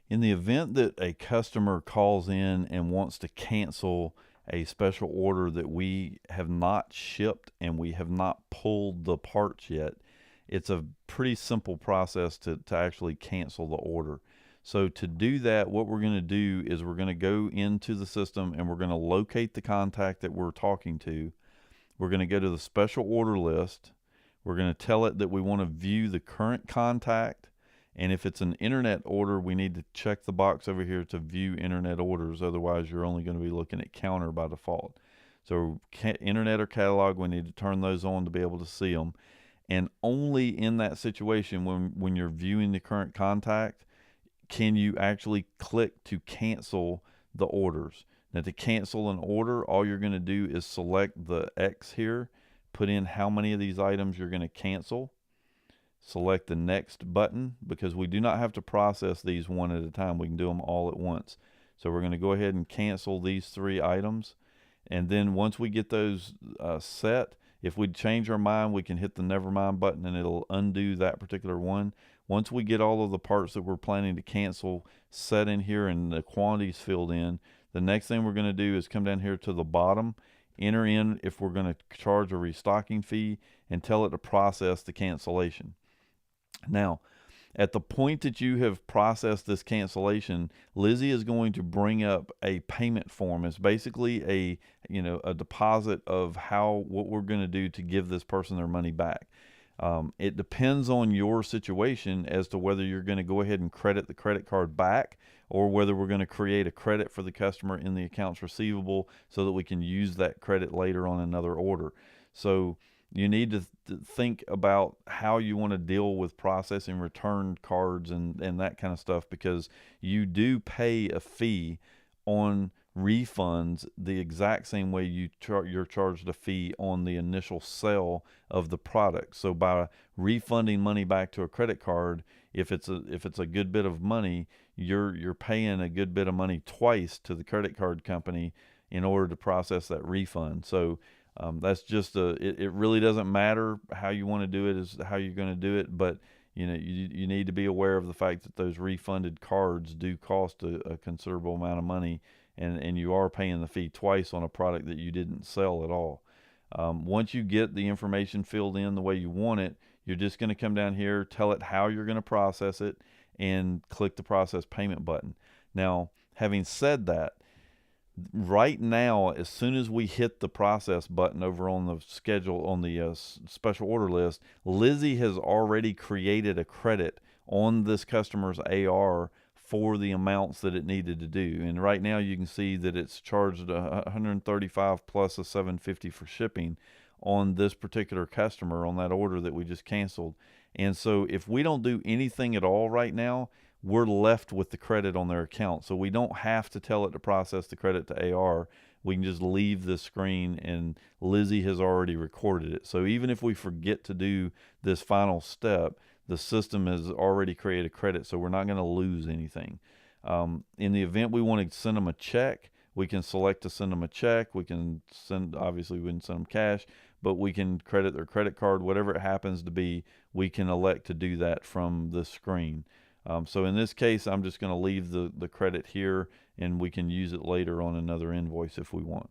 In the event that a customer calls in and wants to cancel a special order that we have not shipped and we have not pulled the parts yet, it's a pretty simple process to actually cancel the order. So to do that, what we're going to do is we're going to go into the system and we're going to locate the contact that we're talking to. We're going to go to the special order list. We're going to tell it that we want to view the current contact. And if it's an internet order, we need to check the box over here to view internet orders. Otherwise, you're only going to be looking at counter by default. So internet or catalog, we need to turn those on to be able to see them. And only in that situation, when you're viewing the current contact, can you actually click to cancel the orders. Now, to cancel an order, all you're going to do is select the X here, put in how many of these items you're going to cancel, select the next button, because we do not have to process these one at a time. We can do them all at once. So we're going to go ahead and cancel these 3 items. And then once we get those set, if we change our mind, we can hit the never mind button and it'll undo that particular one. Once we get all of the parts that we're planning to cancel set in here and the quantities filled in, the next thing we're going to do is come down here to the bottom, enter in if we're going to charge a restocking fee, and tell it to process the cancellation. Now, at the point that you have processed this cancellation, Lizzie is going to bring up a payment form. It's basically a deposit of what we're going to do to give this person their money back. It depends on your situation as to whether you're going to go ahead and credit the credit card back, or whether we're going to create a credit for the customer in the accounts receivable so that we can use that credit later on another order. So you need to think about how you want to deal with processing return cards and that kind of stuff, because you do pay a fee on refunds the exact same way you're charged a fee on the initial sale of the product. So by refunding money back to a credit card, if it's a good bit of money, you're paying a good bit of money twice to the credit card company in order to process that refund. So that's just it really doesn't matter how you want to do it, is how you're going to do it, but you need to be aware of the fact that those refunded cards do cost a considerable amount of money, and you are paying the fee twice on a product that you didn't sell at all. Once you get the information filled in the way you want it, you're just going to come down here, tell it how you're going to process it, and click the process payment button. Now, having said that, right now, as soon as we hit the process button over on the schedule on the special order list, Lizzie has already created a credit on this customer's AR for the amounts that it needed to do. And right now you can see that it's charged $135 plus a $750 for shipping on this particular customer on that order that we just canceled. And so if we don't do anything at all right now, we're left with the credit on their account. So we don't have to tell it to process the credit to AR. We can just leave the screen and Lizzie has already recorded it. So even if we forget to do this final step, the system has already created a credit, so we're not going to lose anything. In the event we want to send them a check, we can select to send them a check. We can obviously we wouldn't send them cash, but we can credit their credit card, whatever it happens to be, we can elect to do that from the screen. So in this case, I'm just going to leave the credit here, and we can use it later on another invoice if we want.